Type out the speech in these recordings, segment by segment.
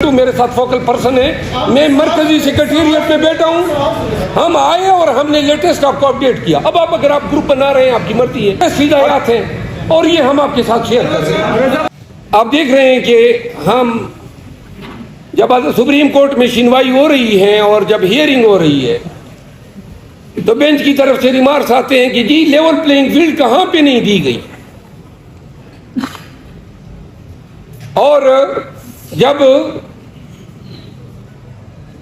तो मेरे साथ फोकल पर्सन है, मैं मरकजी सेक्रेटेरिएट में बैठा हूँ। हम आए और हमने लेटेस्ट आपको अपडेट किया। अब आप अगर आप ग्रुप बना रहे हैं आपकी मर्जी है, सीधायात है और ये हम आपके साथ शेयर कर रहे हैं। आप देख रहे हैं कि हम जब सुप्रीम कोर्ट में सुनवाई हो रही है और जब हियरिंग हो रही है तो बेंच की तरफ से रिमार्क्स आते हैं कि जी लेवल प्लेइंग फील्ड कहाँ पे नहीं दी गई। और जब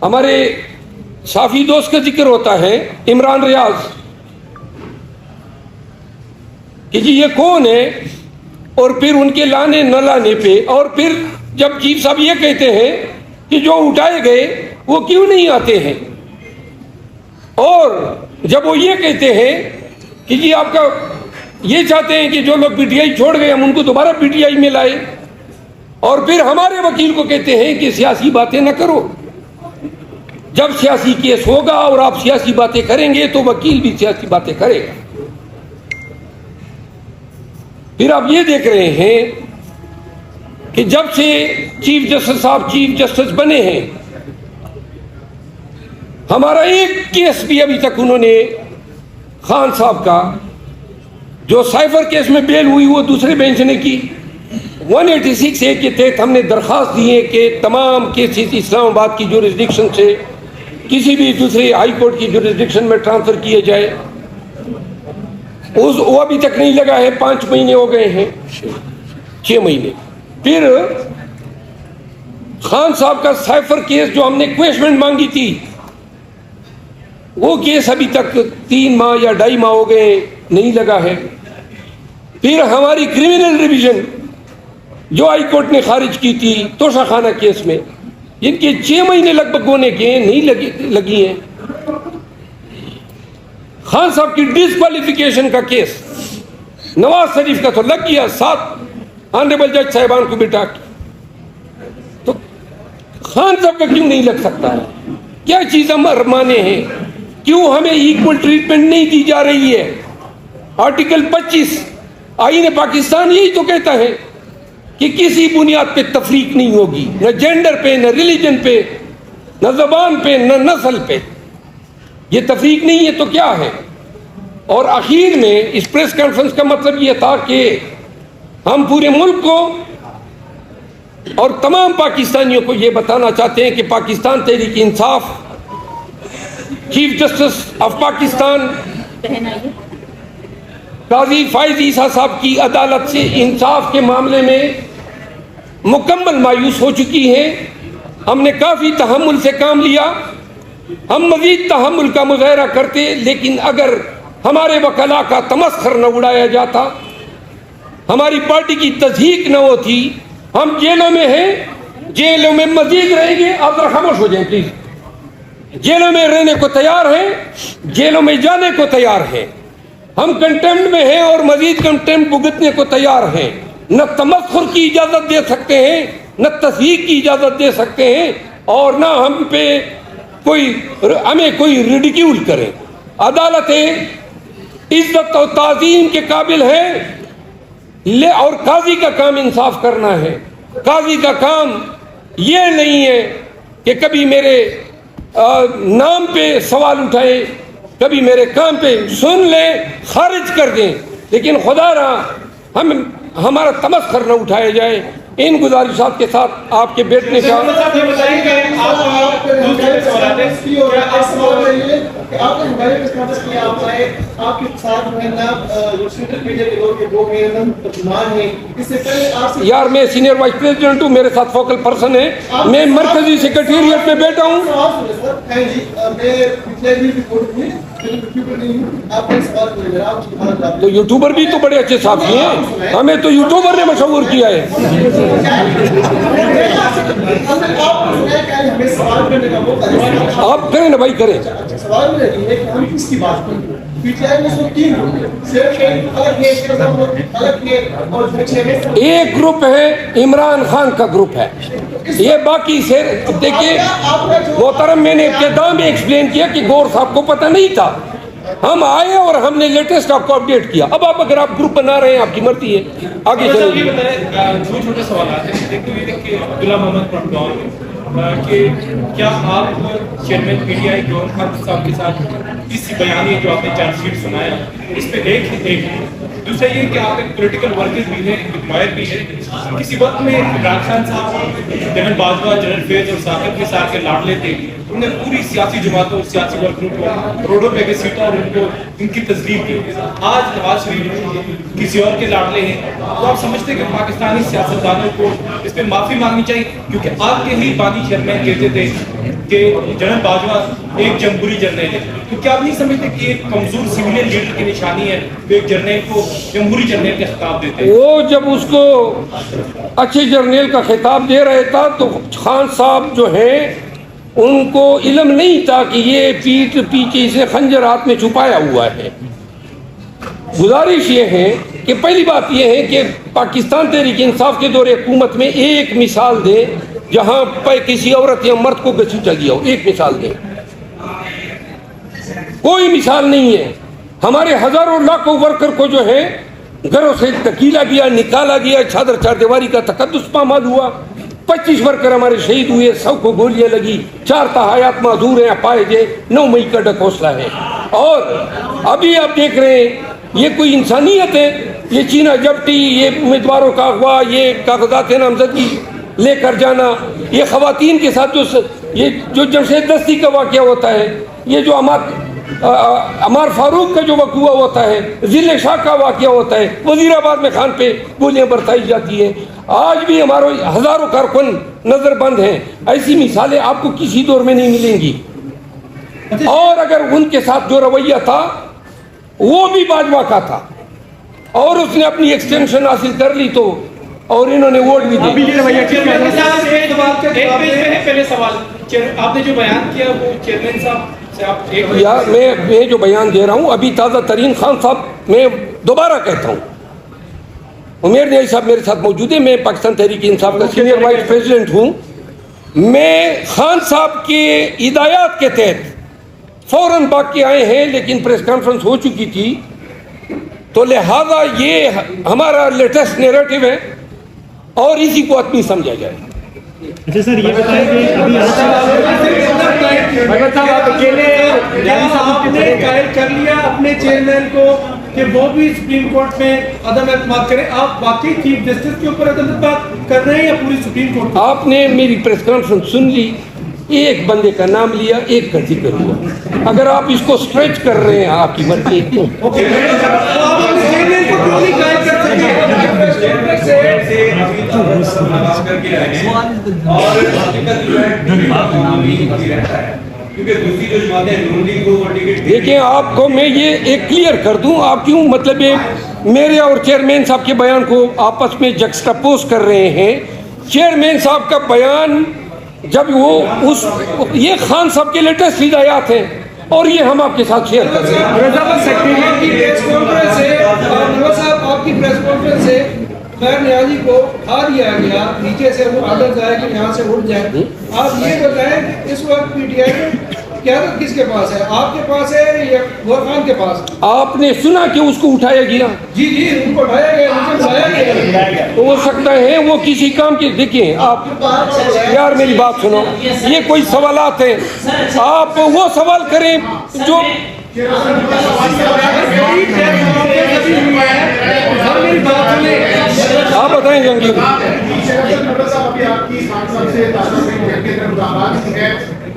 हमारे साफी दोस्त का जिक्र होता है इमरान रियाज कि जी ये कौन है, और फिर उनके लाने न लाने पे, और फिर जब चीफ साहब ये कहते हैं कि जो उठाए गए वो क्यों नहीं आते हैं, और जब वो ये कहते हैं कि जी आपका ये चाहते हैं कि जो लोग पीटीआई छोड़ गए हम उनको दोबारा पीटीआई में लाए, और फिर हमारे वकील को कहते हैं कि सियासी बातें न करो। जब सियासी केस होगा और आप सियासी बातें करेंगे तो वकील भी सियासी बातें करेगा। फिर आप ये देख रहे हैं कि जब से चीफ जस्टिस साहब चीफ जस्टिस बने हैं हमारा एक केस भी अभी तक उन्होंने खान साहब का जो साइफर केस में बेल हुई वो दूसरे बेंच ने की। 186 ए के तहत हमने दरख्वास्त दी है कि तमाम केसेस इस्लामाबाद की जुरिस्डिक्शन से किसी भी दूसरे हाई कोर्ट की जुरिस्डिक्शन में ट्रांसफर किए जाए। वो अभी तक नहीं लगा है, 5 महीने हो गए हैं, 6 महीने। फिर खान साहब का साइफर केस जो हमने क्वेश्चन मांगी थी वो केस अभी तक 3 माह या 2.5 माह हो गए, नहीं लगा है। फिर हमारी क्रिमिनल रिवीजन जो हाई कोर्ट ने खारिज की थी तोशाखाना केस में, जिनके 6 महीने लगभग होने के नहीं लगी हैं। खान साहब की डिस्क्वालिफिकेशन का केस नवाज शरीफ का तो लग गया, 7 ऑनरेबल जज साहिबान को बिठा के, तो खान साहब का क्यों नहीं लग सकता है? क्या चीज हम माने हैं? क्यों हमें इक्वल ट्रीटमेंट नहीं दी जा रही है? आर्टिकल 25 आईन पाकिस्तान यही तो कहता है कि किसी बुनियाद पे तफरीक नहीं होगी, न जेंडर पे, न रिलीजन पे, न जबान पे, न नस्ल पे। ये तफरीक नहीं है तो क्या है? और आखिर में इस प्रेस कॉन्फ्रेंस का मतलब ये था कि हम पूरे मुल्क को और तमाम पाकिस्तानियों को ये बताना चाहते हैं कि Pakistan Tehreek Insaf, chief justice of Pakistan काजी फाइज ईसा साहब की अदालत से इंसाफ के मामले में मुकम्मल मायूस हो चुकी है। हमने काफ़ी तहम्मुल से काम लिया, हम मज़ीद तहम्मुल का मुज़ाहरा करते, लेकिन अगर हमारे वकला का तमस्खर न उड़ाया जाता, हमारी पार्टी की तज़हीक न होती, हम जेलों में हैं, जेलों में मज़ीद रहेंगे। आप जरा खामोश हो जाएं प्लीज़। जेलों में रहने को तैयार हैं, जेलों में जाने को तैयार हैं, हम कंटेम्प्ट में हैं और मजीद कंटेम्प्ट भुगतने को तैयार हैं। न तमस्खुर की इजाजत दे सकते हैं, न तस्दीक की इजाजत दे सकते हैं, और न हम पे हमें कोई रिडिक्यूल करे। अदालतें इज्जत और ताज़ीम के काबिल है, और काजी का काम इंसाफ करना है। काजी का काम ये नहीं है कि कभी मेरे नाम पे सवाल उठाए, कभी मेरे काम पे सुन ले खारिज कर दें, लेकिन खुदा हमारा तमस्खर न उठाया जाए। इन गुजारिशात के साथ आपके बैठने का यार मैं सीनियर वाइस प्रेसिडेंट हूँ, मेरे साथ फोकल पर्सन है, मैं मरकजी सेक्रेटेरिएट में बैठा हूँ। तो यूट्यूबर भी तो बड़े अच्छे साथी हैं, हमें तो यूट्यूबर ने मशहूर किया है। आप करें ना भाई, करें। सवाल है कि हम किसकी बात करें? पीटीआई में सिर्फ 3 ग्रुप, एक ग्रुप है इमरान खान का ग्रुप है, ये बाकी से देखिए मोहतरम, मैंने इब्तिदा में एक्सप्लेन किया कि गौर साहब को पता नहीं था, हम आए और हमने लेटेस्ट आपको अपडेट किया। अब आप अगर आप ग्रुप बना रहे हैं आपकी मर्जी है, आगे चलिए। छोटे छोटे सवाल आते हैं। अब्दुल्ला मोहम्मद कि क्या आप चेयरमैन पीटीआई जौहर खान साहब के साथ इस बयानी जो आपने चार्जशीट सुनाया इस पे एक दूसरा ये कि आप एक पॉलिटिकल वर्कर भी हैं, एक लॉयर भी है। किसी वक्त में इमरान खान साहब जनरल बाजवा, जनरल फैज और साकिब के साथ के लाडले थे, उन्होंने पूरी सियासी जमातों सियासी वर्करों को करोड़ों रुपए की सीटें और उनको इनकी तस्दीक की। आज नवाज शरीफ किसी और के लाडले हैं, तो आप समझते हैं कि पाकिस्तानी सियासतदानों को इस पर माफी मांगनी चाहिए, क्योंकि आपके ही बानी चेयरमैन कहते थे कि जनरल बाजवा एक जमहूरी जर्नल है। तो क्या आप नहीं समझते कि एक कमजोर सिविलियन लीडर की निशानी है वो एक जर्नल को जमहूरी जर्नल का खिताब देते हैं? वो जब उसको अच्छे जर्नल का खिताब दे रहे था तो खान साहब जो हैं उनको इल्म नहीं था कि ये पीठ पीछे से खंजर हाथ में छुपाया हुआ है। गुजारिश ये है कि पहली बात ये है कि पाकिस्तान तहरीक इंसाफ के दौरे हुकूमत में एक मिसाल दे जहां पर किसी औरत या मर्द को घसीटा गया हो, एक मिसाल दे। कोई मिसाल नहीं है। हमारे हजारों लाखों वर्कर को जो है घरों से धकेला गया, निकाला गया, चादर चारदीवारी का तकद्दुस पामाल हुआ। 25 वर्कर हमारे शहीद हुए, 100 को गोलियां लगी, 4 हयात माजूर हैं, अपाहिज 9 मई का डकोसला है। और अभी आप देख रहे हैं ये कोई इंसानियत है? ये चीना जब्ती, ये उम्मीदवारों का अगवा, ये कागजात नामजदगी लेकर जाना, ये खवातीन के साथ ये जो जमशेद दस्ती का वाक़या होता है, ये जो अमार फारूक का जो वक़ूआ होता है, जिले शाह का वाक़या होता है, वज़ीराबाद में खान पे गोलियां बरसाई जाती हैं, आज भी हमारे हज़ारों कारकुन नज़रबंद हैं। ऐसी मिसालें आपको किसी दौर में नहीं मिलेंगी। और अगर उनके साथ जो रवैया था वो भी बाजवा का था और उसने अपनी एक्सटेंशन हासिल कर ली तो और इन्होंने वोट भी दी। पहले सवाल आपने जो बयान किया वो चेयरमैन साहब से आप यार मैं जो बयान दे रहा हूँ अभी ताज़ा तरीन खान साहब, मैं दोबारा कहता हूँ, उमेर न्याई साहब मेरे साथ मौजूद है, मैं पाकिस्तान तहरीक इंसाफ का सीनियर वाइस प्रेसिडेंट हूँ। मैं खान साहब के हिदायत के तहत फौरन भाग के आए हैं, लेकिन प्रेस कॉन्फ्रेंस हो चुकी थी, तो लिहाजा ये हमारा लेटेस्ट नैरेटिव है और इसी को आदमी समझा जाए। अच्छा सर, ये बताएं कि अभी आप अकेले कायल कर लिया अपने चेयरमैन को कि वो भी सुप्रीम कोर्ट में अदम एतमाद करें? आप बाकी चीफ जस्टिस के ऊपर अदम एतमाद कर रहे हैं या पूरी सुप्रीम कोर्ट? आपने मेरी प्रेस कॉन्फ्रेंस सुन ली, एक बंदे का नाम लिया, एक का जिक्र हुआ। अगर आप इसको स्ट्रेच कर रहे हैं आपकी मर्जी। देखिए आपको मैं ये एक क्लियर कर दूं, आप क्यों मतलब ये मेरे और चेयरमैन साहब के बयान को आपस में जक्सटापोज कर रहे हैं। चेयरमैन साहब का बयान जब वो ये खान साहब के लेटेस्ट हिदायत हैं और ये हम आपके साथ शेयर कर रहे हैं। आपकी प्रेस कॉन्फ्रेंस से खैर न्याजी को आ दिया गया, नीचे से वो ऑर्डर जाए कि यहाँ से उठ जाए। आप ये बताएं इस वक्त पीटीआई में क़यादत किसके पास है? आपके पास है या गौहर खान के पास? आपने सुना कि उसको उठाया गया? जी जी, उनको उठाया गया, नीचे उठाया गया। हो सकता है वो किसी काम की, देखिए आप यार मेरी बात सुनो, ये कोई सवालात हैं, आप वो सवाल करें जो आप बताएं जंगीर।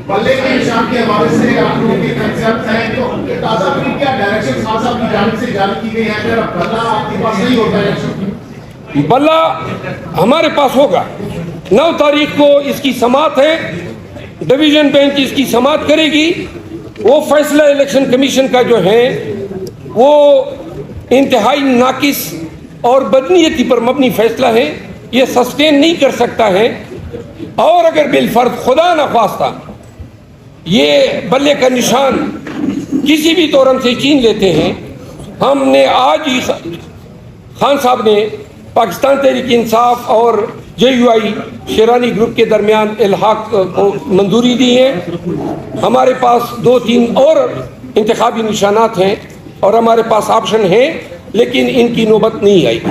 बल्ले के निशान के हवाले से आप लोगों के कंसेप्ट हैं, तो ताज़ा अपनी क्या डायरेक्शन खान साहब की जानिब से जारी की गई है? अगर बल्ला आपके पास नहीं होता है, बल्ला हमारे पास होगा। 9 तारीख को इसकी समाअत है, डिवीजन बेंच इसकी समाअत करेगी। वो फैसला इलेक्शन कमीशन का जो है वो इंतहाई नाकिस और बदनीयती पर मबनी फैसला है, ये सस्टेन नहीं कर सकता है। और अगर बिलफर्ज खुदा न ख्वास्ता ये बल्ले का निशान किसी भी तौर से छीन लेते हैं, हमने आज ही खान साहब ने पाकिस्तान तहरीक इंसाफ और JUI शेरानी ग्रुप के दरमियान इल्हाक को मंजूरी दी है। हमारे पास 2-3 और इंतखाबी निशानात हैं और हमारे पास ऑप्शन हैं, लेकिन इनकी नौबत नहीं आई।